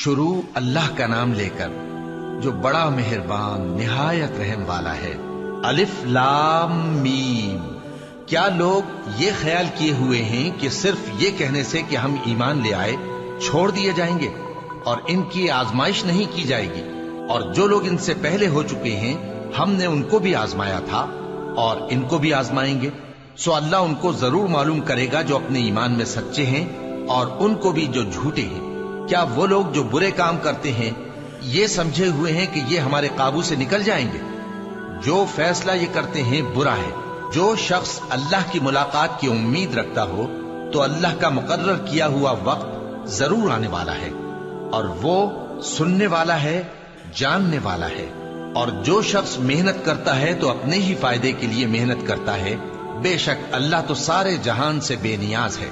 शुरू अल्लाह का नाम लेकर जो बड़ा मेहरबान निहायत रहम वाला है। अलिफ लाम मीम। क्या लोग ये ख्याल किए हुए हैं कि सिर्फ ये कहने से कि हम ईमान ले आए छोड़ दिए जाएंगे और इनकी आजमाइश नहीं की जाएगी? और जो लोग इनसे पहले हो चुके हैं हमने उनको भी आजमाया था और इनको भी आजमाएंगे। सो अल्लाह उनको जरूर मालूम करेगा जो अपने ईमान में सच्चे हैं और उनको भी जो झूठे हैं। क्या वो लोग जो बुरे काम करते हैं ये समझे हुए हैं कि ये हमारे काबू से निकल जाएंगे? जो फैसला ये करते हैं बुरा है। जो शख्स अल्लाह की मुलाकात की उम्मीद रखता हो तो अल्लाह का मुकर्रर किया हुआ वक्त जरूर आने वाला है और वो सुनने वाला है, जानने वाला है। और जो शख्स मेहनत करता है तो अपने ही फायदे के लिए मेहनत करता है। बेशक अल्लाह तो सारे जहान से बेनियाज है।